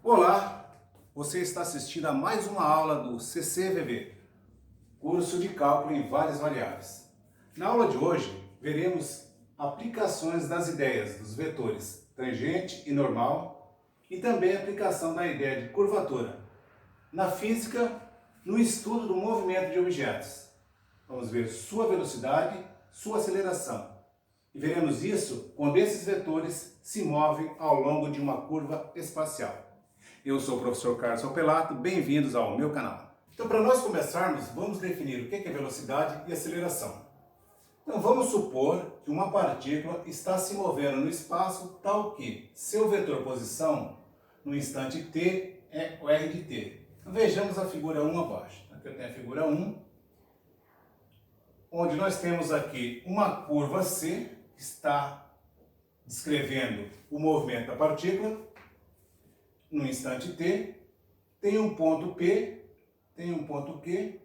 Olá, você está assistindo a mais uma aula do CCVV, curso de cálculo em várias variáveis. Na aula de hoje, veremos aplicações das ideias dos vetores tangente e normal e também a aplicação da ideia de curvatura na física, no estudo do movimento de objetos. Vamos ver sua velocidade, sua aceleração. E veremos isso quando esses vetores se movem ao longo de uma curva espacial. Eu sou o professor Carlos Pelato, bem-vindos ao meu canal. Então, para nós começarmos, vamos definir o que é velocidade e aceleração. Então, vamos supor que uma partícula está se movendo no espaço tal que seu vetor posição no instante t é o r de t. Então, vejamos a figura 1 abaixo. Aqui eu tenho a figura 1, onde nós temos aqui uma curva C, que está descrevendo o movimento da partícula no instante t, tem um ponto P, tem um ponto Q,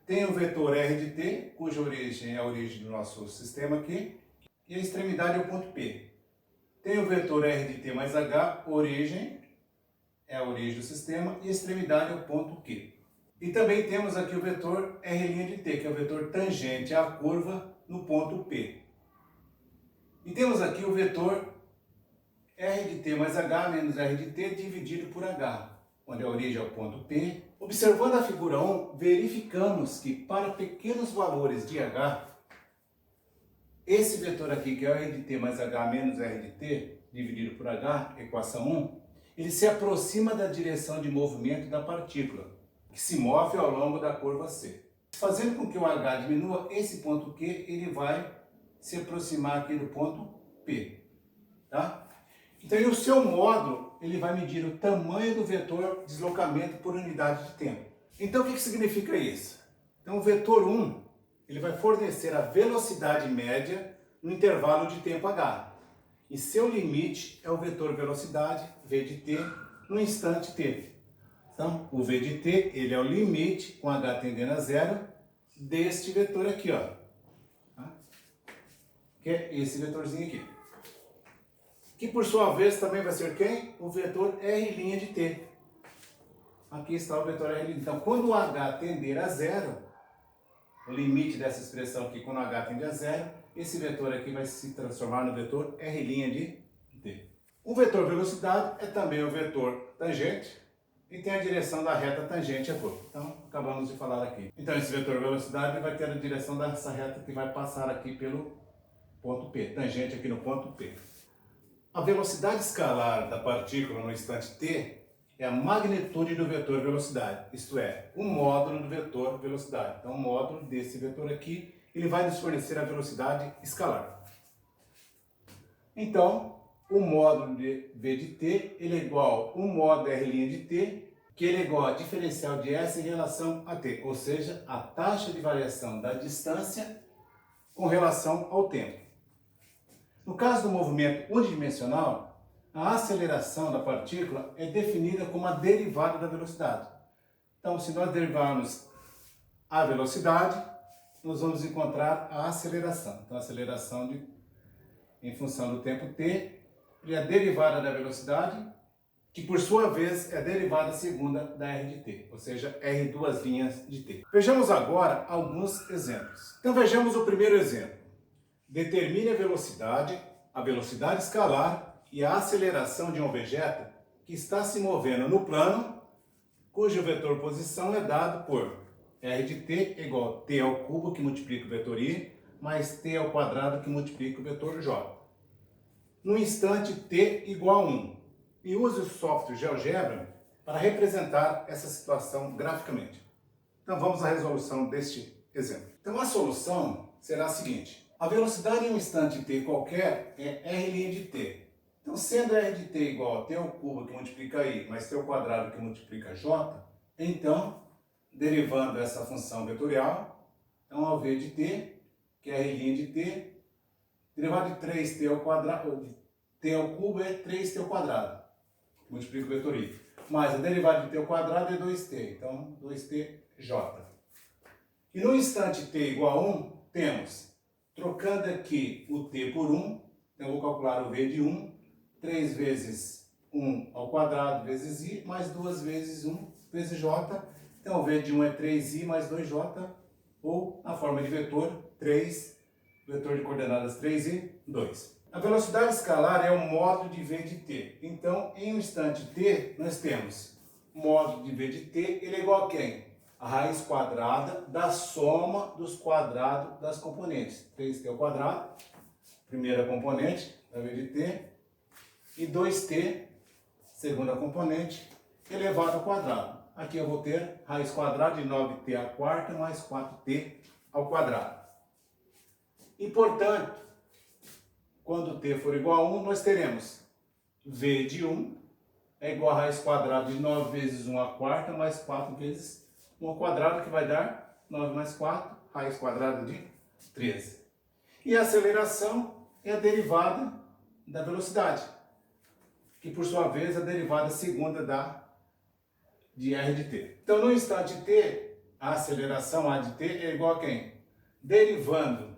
tem um vetor r de t, cuja origem é a origem do nosso sistema aqui, e a extremidade é o ponto P. Tem o vetor r de t mais h, origem é a origem do sistema, e a extremidade é o ponto Q. E também temos aqui o vetor r' de t, que é o vetor tangente à curva no ponto P. E temos aqui o vetor r de t mais h menos r de t dividido por h, onde a origem é o ponto P. Observando a figura 1, verificamos que para pequenos valores de h, esse vetor aqui, que é o r de t mais h menos r de t, dividido por h, equação 1, ele se aproxima da direção de movimento da partícula, que se move ao longo da curva C. Fazendo com que o h diminua, esse ponto Q, ele vai se aproximar aqui do ponto P. Tá? Então, o seu módulo, ele vai medir o tamanho do vetor deslocamento por unidade de tempo. Então, o que significa isso? Então, o vetor 1, ele vai fornecer a velocidade média no intervalo de tempo h. E seu limite é o vetor velocidade, v de t, no instante t. Então, o v de t, ele é o limite, com h tendendo a zero, deste vetor aqui, ó. Tá? Que é esse vetorzinho aqui. Que por sua vez também vai ser quem? O vetor r' de t. Aqui está o vetor r'. Então, quando o h tender a zero, o limite dessa expressão aqui, quando o h tende a zero, esse vetor aqui vai se transformar no vetor r' de t. O vetor velocidade é também o vetor tangente e tem a direção da reta tangente à curva. Então, acabamos de falar aqui. Então, esse vetor velocidade vai ter a direção dessa reta que vai passar aqui pelo ponto P, tangente aqui no ponto P. A velocidade escalar da partícula no instante t é a magnitude do vetor velocidade, isto é, o módulo do vetor velocidade. Então, o módulo desse vetor aqui, ele vai nos fornecer a velocidade escalar. Então, o módulo de v de t, ele é igual ao módulo r' de t, que ele é igual a diferencial de S em relação a t, ou seja, a taxa de variação da distância com relação ao tempo. No caso do movimento unidimensional, a aceleração da partícula é definida como a derivada da velocidade. Então, se nós derivarmos a velocidade, nós vamos encontrar a aceleração. Então, a aceleração em função do tempo t é a derivada da velocidade, que por sua vez é a derivada segunda da r de t, ou seja, r duas linhas de t. Vejamos agora alguns exemplos. Então, vejamos o primeiro exemplo. Determine a velocidade escalar e a aceleração de um objeto que está se movendo no plano, cujo vetor posição é dado por r de t igual a t ao cubo, que multiplica o vetor i, mais t ao quadrado, que multiplica o vetor j. No instante t igual a 1. E use o software GeoGebra para representar essa situação graficamente. Então, vamos à resolução deste exemplo. Então, a solução será a seguinte. A velocidade em um instante t qualquer é r' de t. Então, sendo r de t igual a t ao cubo, que multiplica i, mais t ao quadrado, que multiplica j, então, derivando essa função vetorial, então, ao v de t, que é r' de t, derivado de 3t ao quadrado, t ao cubo é 3t ao quadrado, que multiplica o vetor i. Mais a derivada de t ao quadrado é 2t, então, 2tj. E no instante t igual a 1, temos... Trocando aqui o t por 1, então eu vou calcular o v de 1, 3 vezes 1 ao quadrado vezes i, mais 2 vezes 1 vezes j. Então, o v de 1 é 3i mais 2j, ou, na forma de vetor, 3, vetor de coordenadas 3 e 2. A velocidade escalar é o módulo de v de t. Então, em um instante t, nós temos módulo de v de t, ele é igual a quem? A raiz quadrada da soma dos quadrados das componentes. 3t ao quadrado, primeira componente da v de t, e 2t, segunda componente, elevado ao quadrado. Aqui eu vou ter raiz quadrada de 9t à quarta mais 4t ao quadrado. E, portanto, quando t for igual a 1, nós teremos v de 1 é igual a raiz quadrada de 9 vezes 1 à quarta mais 4 vezes 1 ao quadrado, que vai dar 9 mais 4, raiz quadrada de 13. E a aceleração é a derivada da velocidade, que por sua vez é a derivada segunda de r de t. Então, no instante t, a aceleração a de t é igual a quem? Derivando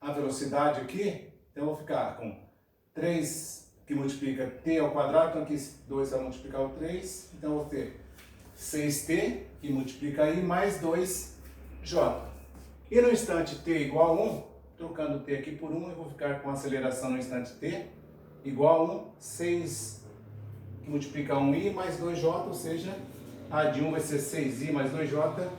a velocidade aqui, então eu vou ficar com 3 que multiplica t ao quadrado, então aqui 2 vai multiplicar o 3, então eu vou ter 6t que multiplica i mais 2j. E no instante t igual a 1, trocando t aqui por 1, eu vou ficar com a aceleração no instante t igual a 1, 6 que multiplica 1i mais 2j, ou seja, a de 1 vai ser 6i mais 2j,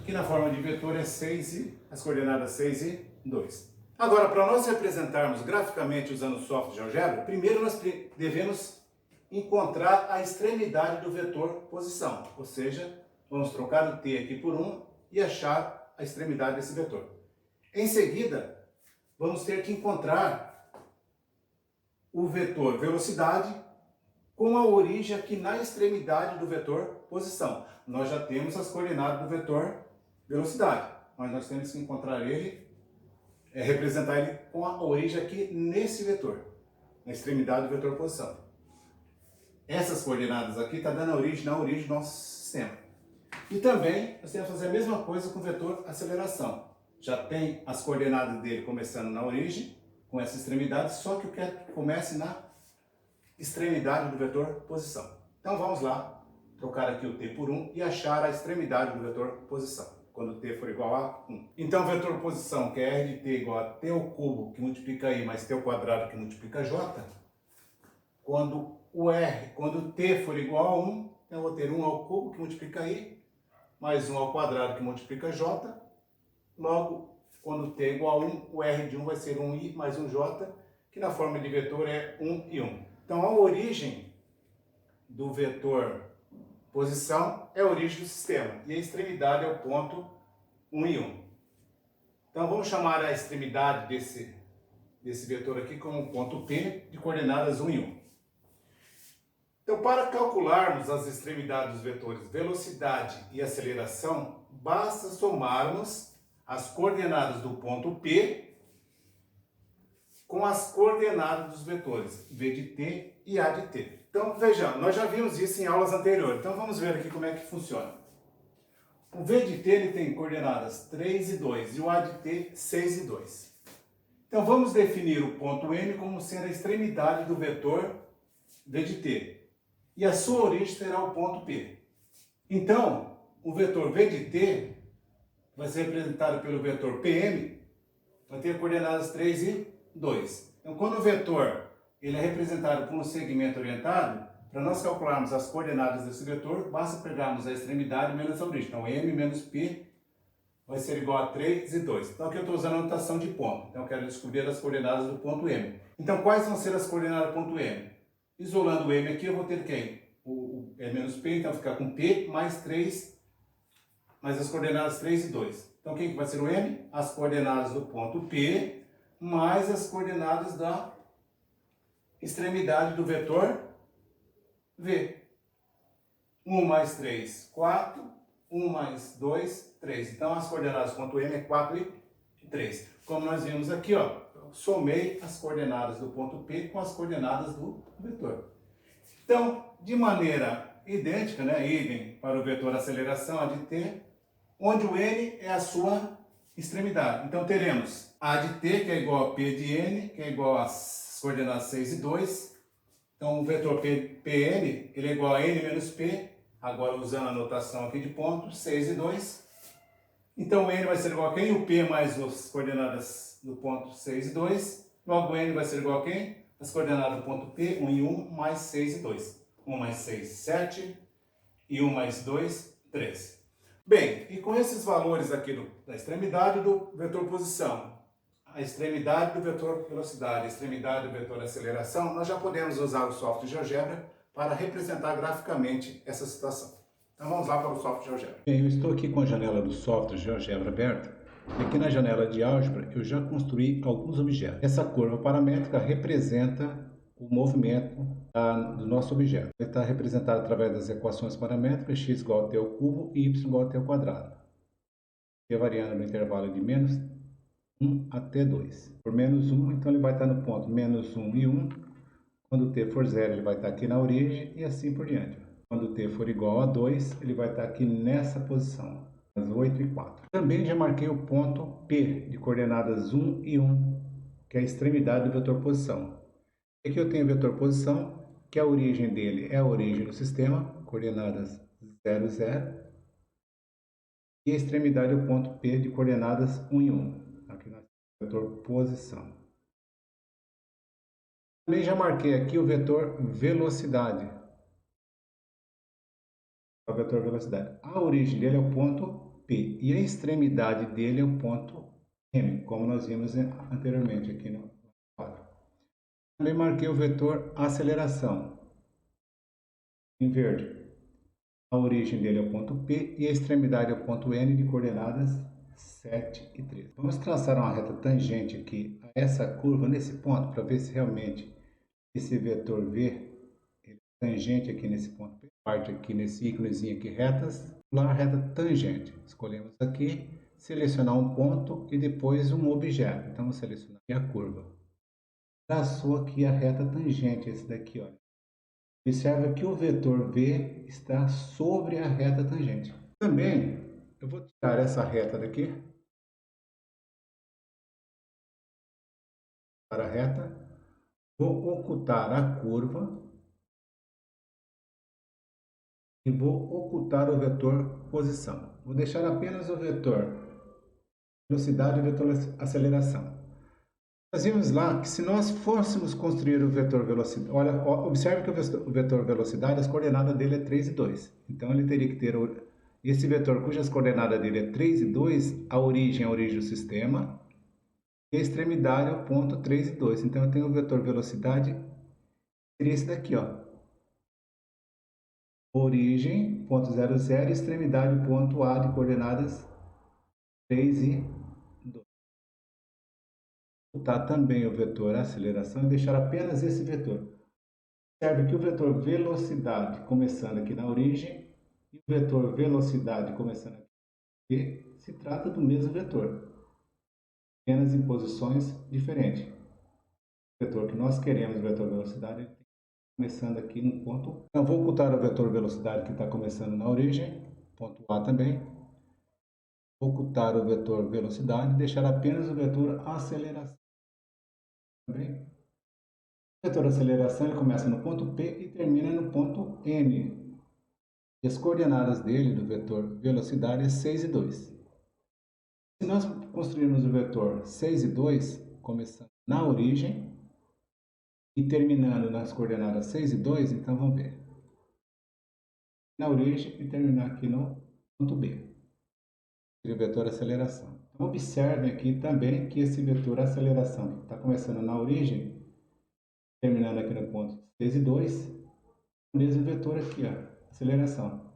que na forma de vetor é 6i, as coordenadas 6 e 2. Agora, para nós representarmos graficamente usando o software de GeoGebra, primeiro nós devemos encontrar a extremidade do vetor posição, ou seja, vamos trocar o t aqui por 1 e achar a extremidade desse vetor. Em seguida, vamos ter que encontrar o vetor velocidade com a origem aqui na extremidade do vetor posição. Nós já temos as coordenadas do vetor velocidade, mas nós temos que encontrar ele, representar ele com a origem aqui nesse vetor, na extremidade do vetor posição. Essas coordenadas aqui estão dando origem na origem do nosso sistema. E também nós temos que fazer a mesma coisa com o vetor aceleração. Já tem as coordenadas dele começando na origem, com essa extremidade, só que eu quero que comece na extremidade do vetor posição. Então vamos lá, trocar aqui o t por 1 e achar a extremidade do vetor posição, quando t for igual a 1. Então o vetor posição, que é r de t igual a t ao cubo, que multiplica i, mais t ao quadrado, que multiplica j, quando t for igual a 1, eu vou ter 1 ao cubo, que multiplica i, mais 1 ao quadrado, que multiplica j. Logo, quando t é igual a 1, o r de 1 vai ser 1i mais 1j, que na forma de vetor é 1 e 1. Então, a origem do vetor posição é a origem do sistema, e a extremidade é o ponto 1 e 1. Então, vamos chamar a extremidade desse vetor aqui como o ponto P, de coordenadas 1 e 1. Então, para calcularmos as extremidades dos vetores velocidade e aceleração, basta somarmos as coordenadas do ponto P com as coordenadas dos vetores v de t e a de t. Então, vejamos, nós já vimos isso em aulas anteriores. Então, vamos ver aqui como é que funciona. O v de t ele tem coordenadas 3 e 2 e o a de t 6 e 2. Então, vamos definir o ponto M como sendo a extremidade do vetor v de t. E a sua origem será o ponto P. Então, o vetor v de t vai ser representado pelo vetor PM, vai ter coordenadas 3 e 2. Então, quando o vetor ele é representado por um segmento orientado, para nós calcularmos as coordenadas desse vetor, basta pegarmos a extremidade menos a origem. Então, M menos P vai ser igual a 3 e 2. Então, aqui eu estou usando a notação de ponto. Então, eu quero descobrir as coordenadas do ponto M. Então, quais vão ser as coordenadas do ponto M? Isolando o M aqui, eu vou ter quem? O M menos P, então ficar com P mais 3, mais as coordenadas 3 e 2. Então, quem que vai ser o M? As coordenadas do ponto P, mais as coordenadas da extremidade do vetor V. 1 mais 3, 4. 1 mais 2, 3. Então, as coordenadas do ponto M é 4 e 3. Como nós vimos aqui, ó, eu somei as coordenadas do ponto P com as coordenadas do vetor. Então, de maneira idêntica, né, idem para o vetor aceleração, a de t, onde o n é a sua extremidade. Então, teremos a de t, que é igual a p de n, que é igual às coordenadas 6 e 2, Então, o vetor Pn ele é igual a n menos p, agora usando a notação aqui de pontos, 6 e 2. Então, o n vai ser igual a quem? O p mais as coordenadas do ponto 6 e 2. Logo, o n vai ser igual a quem? As coordenadas do ponto P, 1 e 1, mais 6 e 2. 1 mais 6, 7. E 1 mais 2, 13. Bem, e com esses valores aqui da extremidade do vetor posição, a extremidade do vetor velocidade, a extremidade do vetor aceleração, nós já podemos usar o software GeoGebra para representar graficamente essa situação. Então vamos lá para o software GeoGebra. Bem, eu estou aqui com a janela do software GeoGebra aberta. E aqui na janela de álgebra eu já construí alguns objetos. Essa curva paramétrica representa o movimento do nosso objeto. Ele está representado através das equações paramétricas x igual a t ao cubo e y igual a t ao quadrado. T variando no intervalo de menos 1 até 2. Por menos 1, então ele vai estar no ponto menos 1 e 1. Quando t for 0, ele vai estar aqui na origem e assim por diante. Quando t for igual a 2, ele vai estar aqui nessa posição, as 8 e 4. Também já marquei o ponto P de coordenadas 1 e 1, que é a extremidade do vetor posição. Aqui eu tenho o vetor posição, que a origem dele é a origem do sistema, coordenadas 0, 0. E a extremidade é o ponto P de coordenadas 1 e 1. Aqui nós temos o vetor posição. Também já marquei aqui o vetor velocidade. O vetor velocidade. A origem dele é o ponto P e a extremidade dele é o ponto M, como nós vimos anteriormente aqui no quadro. Também marquei o vetor aceleração, em verde. A origem dele é o ponto P e a extremidade é o ponto N de coordenadas 7 e 13. Vamos traçar uma reta tangente aqui a essa curva nesse ponto para ver se realmente esse vetor V ele é tangente aqui nesse ponto P. Parte aqui nesse íconezinho aqui retas, lá a reta tangente. Escolhemos aqui, selecionar um ponto e depois um objeto. Então vamos selecionar aqui a curva. Traçou aqui a reta tangente, esse daqui, olha. Observa que o vetor V está sobre a reta tangente. Também, eu vou tirar essa reta daqui, para a reta, vou ocultar a curva e vou ocultar o vetor posição. Vou deixar apenas o vetor velocidade e o vetor aceleração. Nós vimos lá que se nós fôssemos construir o vetor velocidade, olha, observe que o vetor velocidade, as coordenadas dele é 3 e 2. Então ele teria que ter esse vetor cujas coordenadas dele é 3 e 2, a origem é a origem do sistema, e a extremidade é o ponto 3 e 2. Então eu tenho o vetor velocidade, seria esse daqui, ó. Origem, ponto 0, 0, extremidade, ponto A de coordenadas 3 e 2. Ocultar também o vetor aceleração e deixar apenas esse vetor. Observe que o vetor velocidade começando aqui na origem e o vetor velocidade começando aqui se trata do mesmo vetor, apenas em posições diferentes. O vetor que nós queremos, o vetor velocidade, ele tem começando aqui no ponto. Então vou ocultar o vetor velocidade que está começando na origem, ponto A também. Vou ocultar o vetor velocidade e deixar apenas o vetor aceleração. Também. O vetor aceleração ele começa no ponto P e termina no ponto M. E as coordenadas dele, do vetor velocidade, é 6 e 2. Se nós construirmos o vetor 6 e 2, começando na origem e terminando nas coordenadas 6 e 2, então vamos ver. Na origem e terminar aqui no ponto B. O vetor aceleração. Então, observem aqui também que esse vetor aceleração está começando na origem, terminando aqui no ponto 6 e 2, o mesmo vetor aqui, ó, aceleração.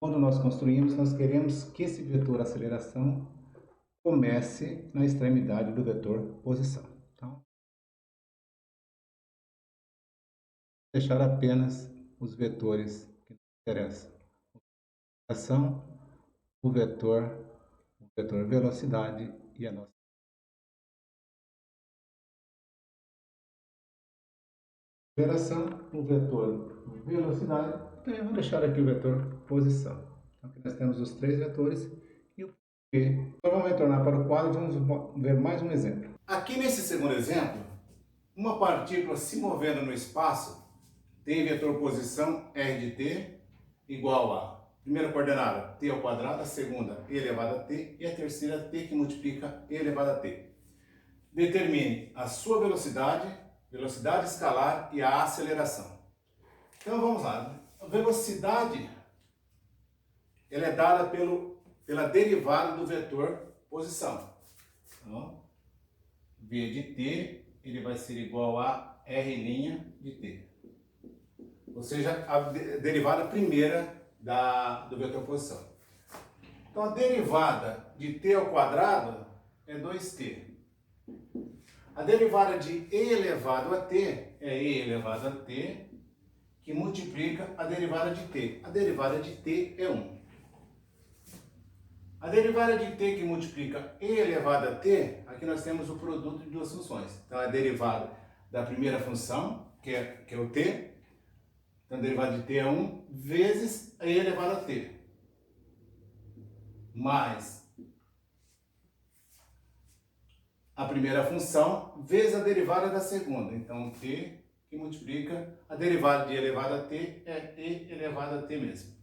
Quando nós construímos, nós queremos que esse vetor aceleração comece na extremidade do vetor posição. Então, deixar apenas os vetores que nos interessam. O vetor velocidade e a nossa aceleração, o vetor velocidade, então vamos deixar aqui o vetor posição. Então aqui nós temos os três vetores e o P. Então vamos retornar para o quadro e vamos ver mais um exemplo. Aqui nesse segundo exemplo, uma partícula se movendo no espaço tem vetor posição R de t igual a primeira coordenada t ao quadrado, a segunda e elevado a t e a terceira t que multiplica e elevado a t. Determine a sua velocidade, velocidade escalar e a aceleração. Então vamos lá. A velocidade ela é dada pela derivada do vetor posição. Então, v de t ele vai ser igual a r' de t. Ou seja, a derivada primeira do vetor posição. Então a derivada de t ao quadrado é 2t. A derivada de e elevado a t é e elevado a t que multiplica a derivada de t. A derivada de t é 1. A derivada de t que multiplica e elevado a t, aqui nós temos o produto de duas funções. Então, a derivada da primeira função, que é o t, então a derivada de t é 1, vezes e elevado a t, mais a primeira função, vezes a derivada da segunda. Então, t que multiplica a derivada de elevado a t é e elevado a t mesmo.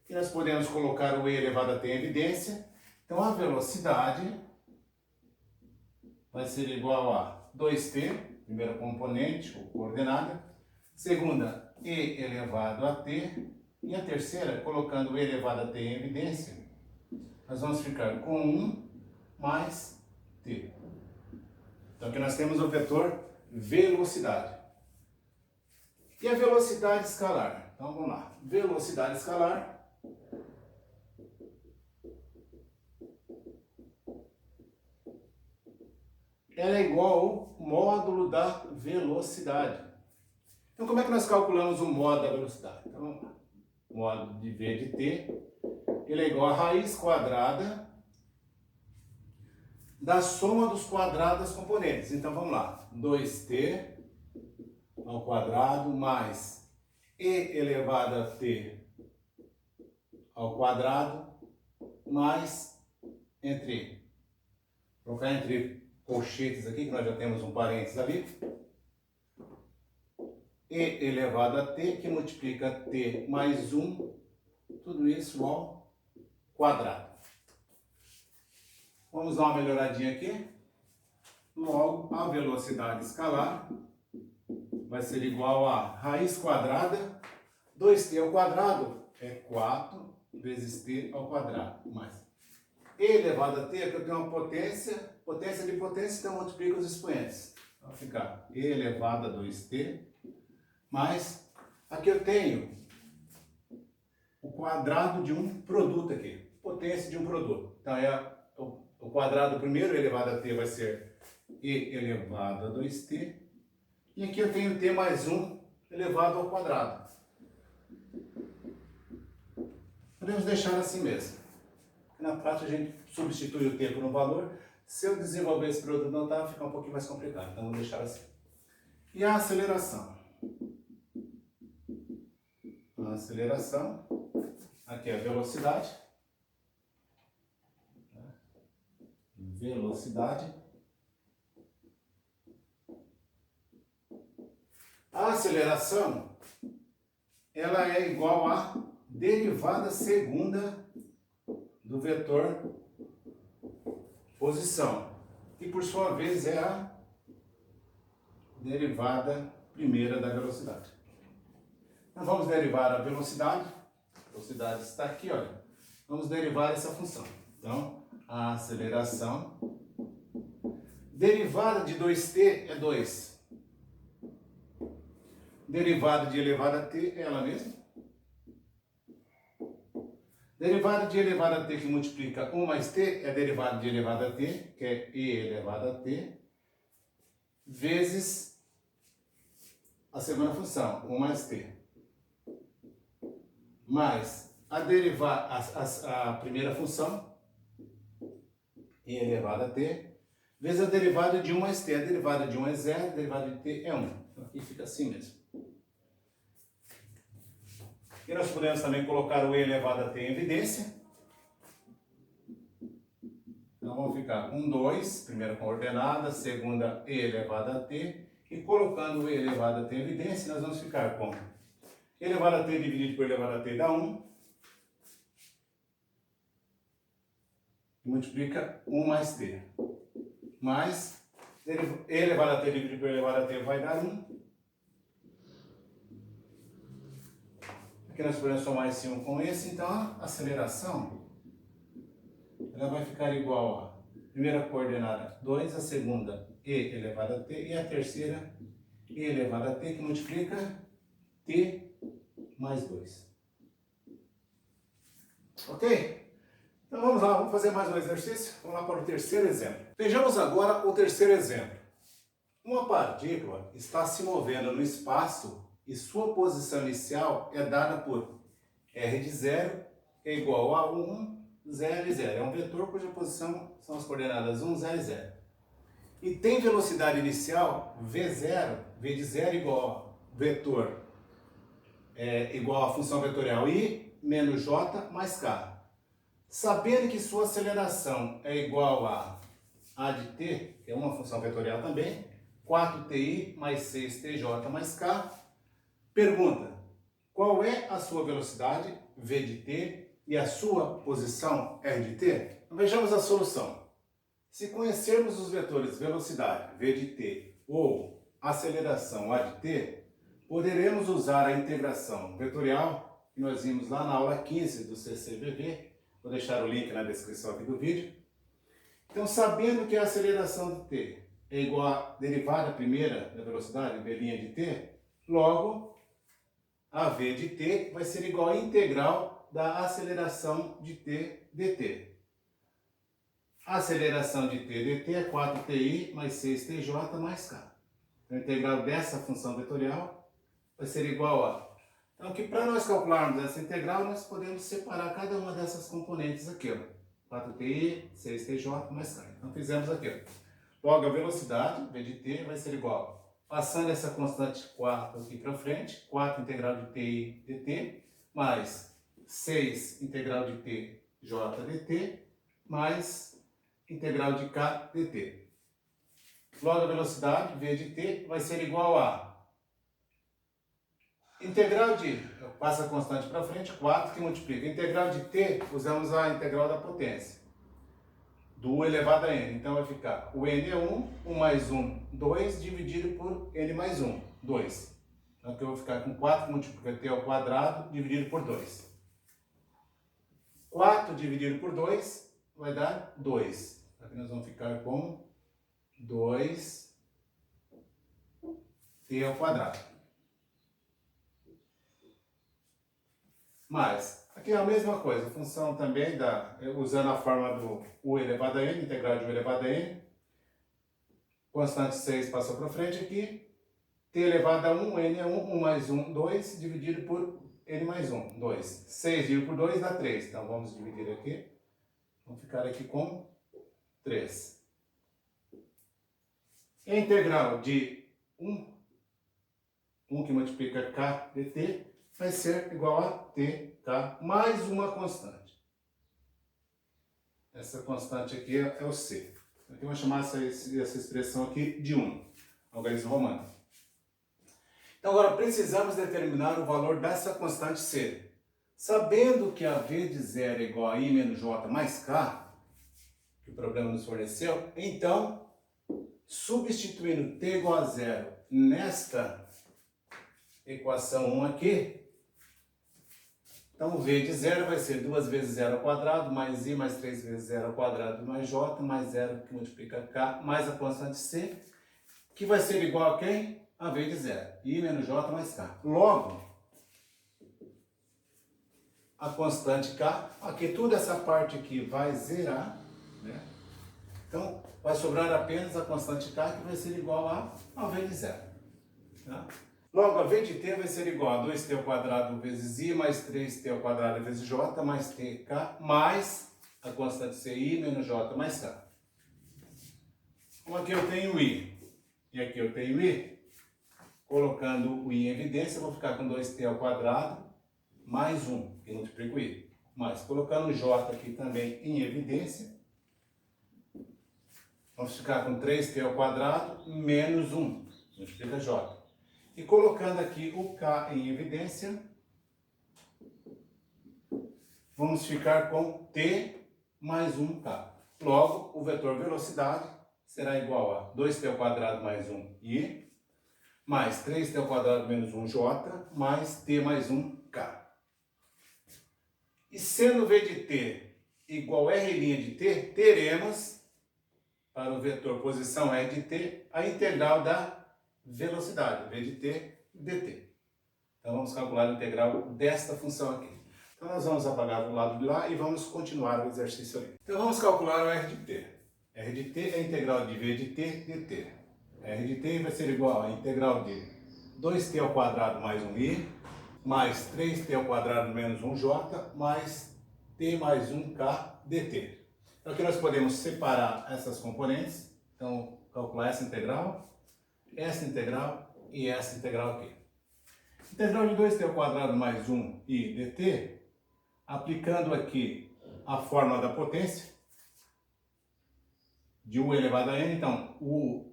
E nós podemos colocar o e elevado a t em evidência. Então, a velocidade vai ser igual a 2t, primeira componente, ou coordenada. Segunda, e elevado a t. E a terceira, colocando o e elevado a t em evidência, nós vamos ficar com 1 mais t. Então, aqui nós temos o vetor velocidade. E a velocidade escalar? Então, vamos lá. Velocidade escalar ela é igual ao módulo da velocidade. Então, como é que nós calculamos o módulo da velocidade? Então, vamos lá. O módulo de v de t, ele é igual a raiz quadrada da soma dos quadrados das componentes. Então, vamos lá. 2t ao quadrado mais e elevado a t ao quadrado mais vou colocar entre colchetes aqui, que nós já temos um parênteses ali, e elevado a t, que multiplica t mais 1, tudo isso ao quadrado. Vamos dar uma melhoradinha aqui. Logo, a velocidade escalar vai ser igual a raiz quadrada, 2t ao quadrado é 4 vezes t ao quadrado, mais e elevado a t, que eu tenho uma potência de potência, então multiplica os expoentes. Então vai ficar e elevado a 2t, mais, aqui eu tenho o quadrado de um produto aqui, potência de um produto. Então o quadrado primeiro elevado a t vai ser e elevado a 2t, e aqui eu tenho t mais 1 elevado ao quadrado. Podemos deixar assim mesmo. Na prática a gente substitui o t por um valor. Se eu desenvolver esse produto notável, fica um pouquinho mais complicado. Então vou deixar assim. E a aceleração? A aceleração, aqui é a velocidade. Velocidade. A aceleração, ela é igual a derivada segunda do vetor posição, que por sua vez é a derivada primeira da velocidade. Então vamos derivar a velocidade. A velocidade está aqui, olha. Vamos derivar essa função. Então, a aceleração, derivada de 2t é 2. Derivada de elevado a t é ela mesma. Derivada de elevado a t que multiplica 1 mais t é derivada de elevado a t, que é e elevado a t, vezes a segunda função, 1 mais t. Mais a primeira função, e elevado a t, vezes a derivada de 1 mais t. A derivada de 1 é 0, a derivada de t é 1. Então aqui fica assim mesmo. E nós podemos também colocar o e elevado a t em evidência. Então vamos ficar com 2, primeira coordenada, segunda e elevado a t, E colocando e elevado a t em evidência, nós vamos ficar com elevado a t dividido por elevado a t dá 1. E multiplica 1 mais t. Mais elevado a t dividido por elevado a t vai dar 1. Aqui nós podemos somar esse 1 com esse, então a aceleração ela vai ficar igual a primeira coordenada 2, a segunda e elevado a t e a terceira e elevado a t, que multiplica t mais 2. Ok? Então vamos lá, vamos fazer mais um exercício. Vamos lá para o terceiro exemplo. Vejamos agora o terceiro exemplo. Uma partícula está se movendo no espaço e sua posição inicial é dada por r de 0 é igual a 1, 0 e 0. É um vetor cuja posição são as coordenadas 1, 0 e 0. E tem velocidade inicial v0, v de 0 igual a vetor igual a função vetorial i menos j mais k. Sabendo que sua aceleração é igual a de t, que é uma função vetorial também, 4ti mais 6tj mais k, pergunta, qual é a sua velocidade, v de t, e a sua posição, r de t? Então, vejamos a solução. Se conhecermos os vetores velocidade, v de t, ou aceleração, a de t, poderemos usar a integração vetorial, que nós vimos lá na aula 15 do CCVV, vou deixar o link na descrição aqui do vídeo. Então, sabendo que a aceleração de t é igual à derivada primeira da velocidade, v' de t, logo, a v de t vai ser igual à integral da aceleração de t dt. A aceleração de t dt é 4ti mais 6tj mais k. Então, a integral dessa função vetorial vai ser igual a... Então, que para nós calcularmos essa integral, nós podemos separar cada uma dessas componentes aqui, ó. 4ti, 6tj mais k. Então, fizemos aqui, ó. Logo, a velocidade, v de t, vai ser igual, passando essa constante 4 aqui para frente, 4 integral de ti dt, mais 6 integral de t j dt, mais integral de k dt. Logo, a velocidade, v de t, vai ser igual a integral de, passa a constante para frente, 4 que multiplica. Integral de t, usamos a integral da potência, do u elevado a n. Então vai ficar, o n é 1, 1 mais 1, 2, dividido por n mais 1, 2. Então aqui eu vou ficar com 4 que multiplica t ao quadrado, dividido por 2. 4 dividido por 2 vai dar 2. Aqui nós vamos ficar com 2t ao quadrado. Mas, aqui é a mesma coisa, a função também, usando a forma do u elevado a n, integral de u elevado a n, constante 6 passou para frente aqui, t elevado a 1, n é 1, 1 mais 1, 2, dividido por n mais 1, 2. 6 dividido por 2 dá 3, então vamos dividir aqui, vamos ficar aqui com 3. A integral de 1 que multiplica k dt, vai ser igual a tk mais uma constante. Essa constante aqui é o c. Aqui eu vou chamar essa expressão aqui de 1, algarismo romano. Então agora precisamos determinar o valor dessa constante c. Sabendo que a v de 0 é igual a i menos j mais k, que o problema nos forneceu, então, substituindo t igual a 0 nesta equação 1 aqui, então, v de 0 vai ser 2 vezes 0 ao quadrado, mais i, mais 3 vezes 0 ao quadrado, mais j, mais 0 que multiplica k, mais a constante c, que vai ser igual a quem? A v de 0. I menos j mais k. Logo, a constante k, aqui toda essa parte aqui vai zerar, né? Então, vai sobrar apenas a constante k, que vai ser igual a v de 0. Tá? Logo, a v de t vai ser igual a 2t ao quadrado vezes i, mais 3t ao quadrado vezes j, mais tk, mais a constante ci menos j mais k. Então, aqui eu tenho i, e aqui eu tenho i. Colocando o i em evidência, eu vou ficar com 2t ao quadrado, mais 1, que multiplica o i. Mas, colocando o j aqui também em evidência, vamos ficar com 3t ao quadrado, menos 1. multiplica J. E colocando aqui o K em evidência, vamos ficar com T mais 1K. Logo, o vetor velocidade será igual a 2t ao quadrado mais 1i, mais 3t ao quadrado menos 1j, mais t mais 1k. E sendo v de t igual a r' de t, teremos, para o vetor posição r de t, a integral da velocidade, v de t dt. Então vamos calcular a integral desta função aqui. Então nós vamos apagar do lado de lá e vamos continuar o exercício ali. Então vamos calcular o r de t. R de t é a integral de v de t dt. R de t vai ser igual a integral de 2t ao quadrado mais 1i, mais 3t ao quadrado menos 1j, mais t mais 1k dt. Então aqui nós podemos separar essas componentes. Então calcular essa integral e essa integral aqui. Integral de 2t ao quadrado mais 1i dt, aplicando aqui a fórmula da potência, de u elevado a n, então u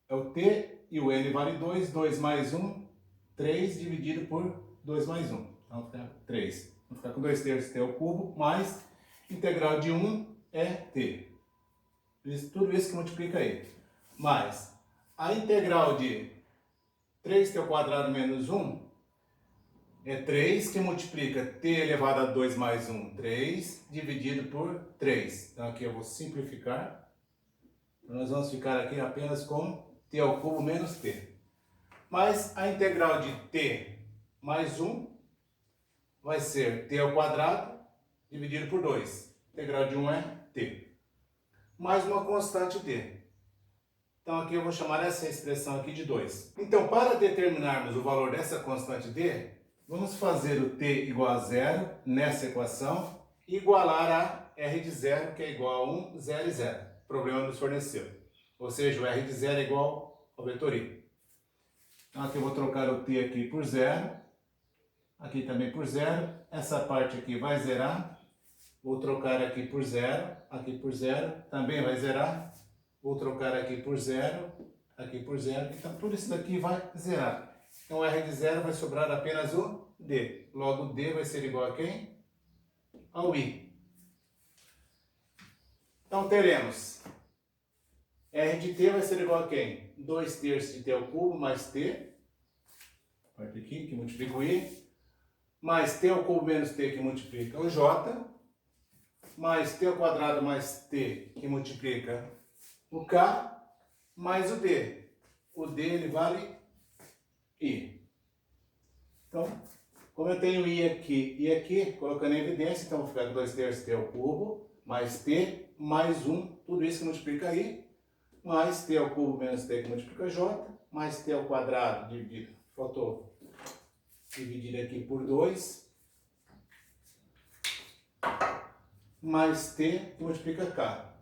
é o t e o n vale 2, 2 mais 1, 3 dividido por 2 mais 1, então fica 3. Vamos ficar com 2 terços t ao cubo, mais integral de 1 é t. Tudo isso que multiplica aí. Mais a integral de 3t ao quadrado menos 1 é 3, que multiplica t elevado a 2 mais 1, 3, dividido por 3. Então aqui eu vou simplificar. Nós vamos ficar aqui apenas com t ao cubo menos t. Mas a integral de t mais 1 vai ser t ao quadrado dividido por 2. A integral de 1 é t. Mais uma constante d. Então aqui eu vou chamar essa expressão aqui de 2. Então para determinarmos o valor dessa constante d, vamos fazer o t igual a 0 nessa equação e igualar a r de 0, que é igual a 1, 0 e 0. O problema nos forneceu. Ou seja, o r de 0 é igual ao vetor i. Então aqui eu vou trocar o t aqui por 0. Aqui também por 0. Essa parte aqui vai zerar. Vou trocar aqui por 0. Aqui por 0. Também vai zerar. Vou trocar aqui por 0. Aqui por 0. Então tudo isso daqui vai zerar. Então, r de 0 vai sobrar apenas o d. Logo, d vai ser igual a quem? Ao i. Então, teremos r de t vai ser igual a quem? 2 terços de t ao cubo mais t. Parte aqui, que multiplica o i. Mais t ao cubo menos t, que multiplica o j. Mais t ao quadrado mais t, que multiplica o k. Mais o d. O d, ele vale i. Então, como eu tenho i aqui e aqui, colocando em evidência, então vou ficar com 2 terços t ao cubo, mais t, mais 1, tudo isso que multiplica i, mais t ao cubo menos t que multiplica j, mais t ao quadrado dividido, faltou dividir aqui por 2, mais t que multiplica k.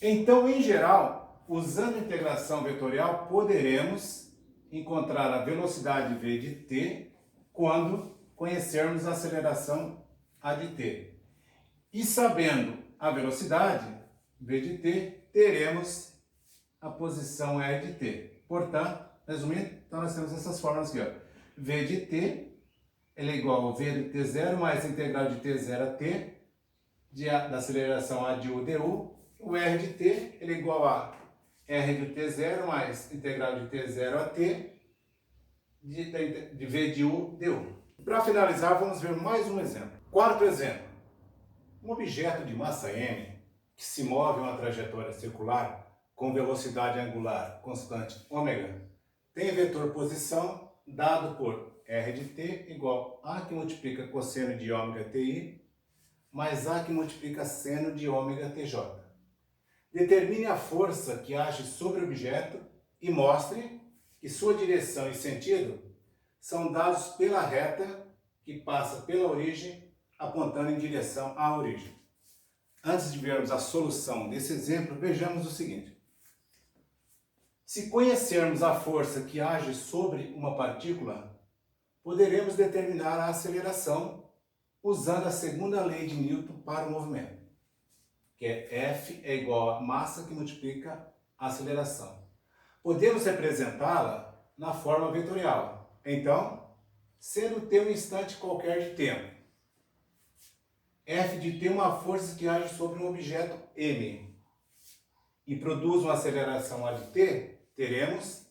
Então, em geral, usando a integração vetorial, poderemos encontrar a velocidade v de t quando conhecermos a aceleração a de t. E sabendo a velocidade v de t, teremos a posição e de t. Portanto, resumindo, então nós temos essas fórmulas aqui, ó. V de t ele é igual a v de t0 mais a integral de t0 a t da aceleração a de u du. O r de t ele é igual a r de t0 mais integral de t0 a t de v de u du. Para finalizar, vamos ver mais um exemplo. Quarto exemplo. Um objeto de massa m que se move em uma trajetória circular com velocidade angular constante ômega tem vetor posição dado por r de t igual a que multiplica cosseno de ômega ti mais a que multiplica seno de ômega tj. Determine a força que age sobre o objeto e mostre que sua direção e sentido são dados pela reta que passa pela origem, apontando em direção à origem. Antes de vermos a solução desse exemplo, vejamos o seguinte. Se conhecermos a força que age sobre uma partícula, poderemos determinar a aceleração usando a segunda lei de Newton para o movimento, que é F é igual a massa que multiplica aceleração. Podemos representá-la na forma vetorial. Então, sendo t um instante qualquer de tempo, F de t é uma força que age sobre um objeto m e produz uma aceleração a de t, teremos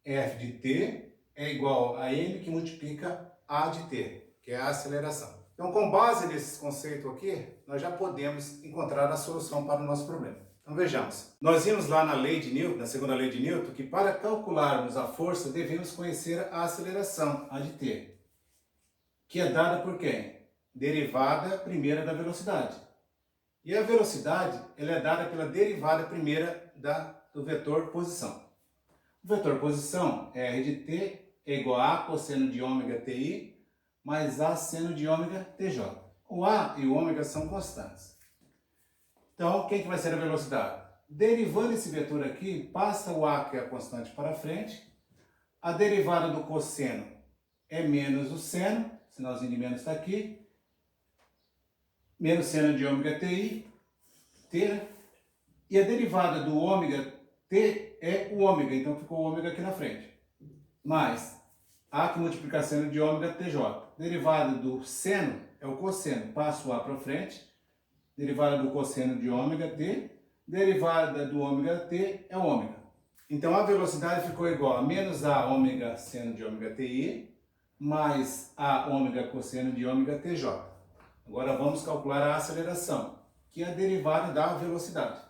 F de t é igual a m que multiplica a de t, que é a aceleração. Então, com base nesses conceitos aqui, nós já podemos encontrar a solução para o nosso problema. Então, vejamos. Nós vimos lá na lei de Newton, na segunda lei de Newton, que para calcularmos a força, devemos conhecer a aceleração, a de t, que é dada por quem? Derivada primeira da velocidade. E a velocidade, ela é dada pela derivada primeira do vetor posição. O vetor posição, R de t, é igual a cosseno de ômega ti mais a seno de ômega tj. O a e o ômega são constantes. Então, quem que vai ser a velocidade? Derivando esse vetor aqui, passa o a, que é a constante, para frente. A derivada do cosseno é menos o seno, sinalzinho de menos está aqui. Menos seno de ômega ti, t. E a derivada do ômega t é o ômega, então ficou o ômega aqui na frente. Mais a que multiplica seno de ômega tj. Derivada do seno é o cosseno, passa o a para frente. Derivada do cosseno de ômega t, derivada do ômega t é o ômega. Então a velocidade ficou igual a menos a ômega seno de ômega ti, mais a ômega cosseno de ômega tj. Agora vamos calcular a aceleração, que é a derivada da velocidade.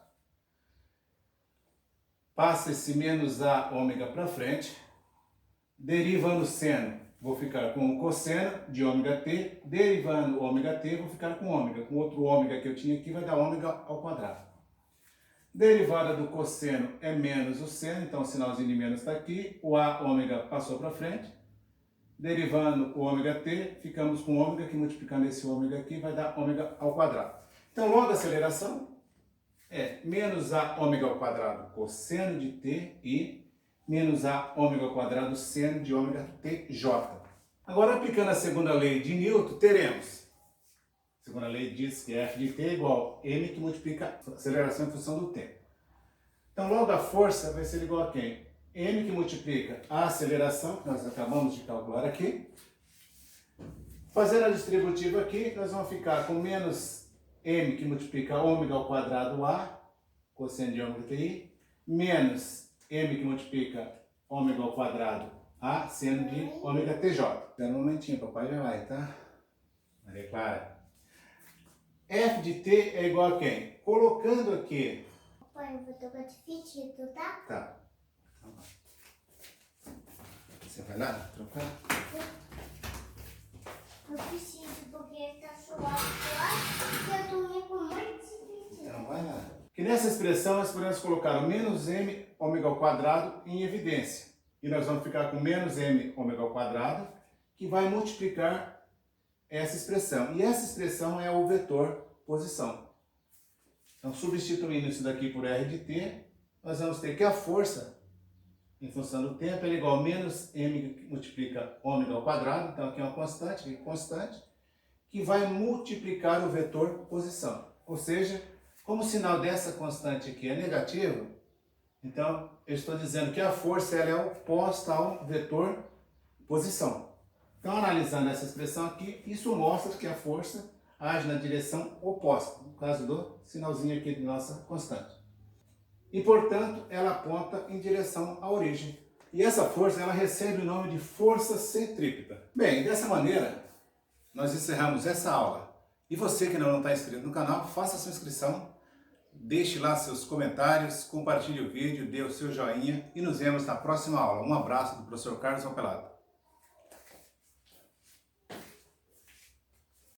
Passa esse menos a ômega para frente, derivando seno, vou ficar com o cosseno de ômega t, derivando ômega t, vou ficar com ômega. Com outro ômega que eu tinha aqui, vai dar ômega ao quadrado. Derivada do cosseno é menos o seno, então o sinalzinho de menos está aqui, o a ômega passou para frente. Derivando o ômega t, ficamos com ômega, que multiplicando esse ômega aqui, vai dar ômega ao quadrado. Então, logo a aceleração é menos a ômega ao quadrado cosseno de t e menos a ômega ao quadrado seno de ômega tj. Agora, aplicando a segunda lei de Newton, teremos. A segunda lei diz que F de t é igual a m que multiplica a aceleração em função do tempo. Então, logo a força vai ser igual a quem? M que multiplica a aceleração, que nós acabamos de calcular aqui. Fazendo a distributiva aqui, nós vamos ficar com menos m que multiplica ômega ao quadrado a, cosseno de ômega ti, menos m que multiplica ômega ao quadrado a, seno de ômega tj. Espera um momentinho, papai já vai, tá? Maria Clara. F de t é igual a quem? Colocando aqui... Papai, eu vou tocar de pedido, tá? Tá. Você vai lá trocar? Eu preciso, porque tá suado e eu dormi com muito pedido. Então vai lá. Que nessa expressão nós podemos colocar o menos m ômega ao quadrado em evidência. E nós vamos ficar com menos m ômega ao quadrado, que vai multiplicar essa expressão. E essa expressão é o vetor posição. Então, substituindo isso daqui por r de t, nós vamos ter que a força, em função do tempo, é igual a menos m que multiplica ômega ao quadrado, então aqui é uma constante, que vai multiplicar o vetor posição. Ou seja, como o sinal dessa constante aqui é negativo, então eu estou dizendo que a força ela é oposta ao vetor posição. Então, analisando essa expressão aqui, isso mostra que a força age na direção oposta, no caso do sinalzinho aqui de nossa constante. E, portanto, ela aponta em direção à origem. E essa força, ela recebe o nome de força centrípeta. Bem, dessa maneira, nós encerramos essa aula. E você que não está inscrito no canal, faça a sua inscrição, deixe lá seus comentários, compartilhe o vídeo, dê o seu joinha e nos vemos na próxima aula. Um abraço do professor Carlos Alpelado.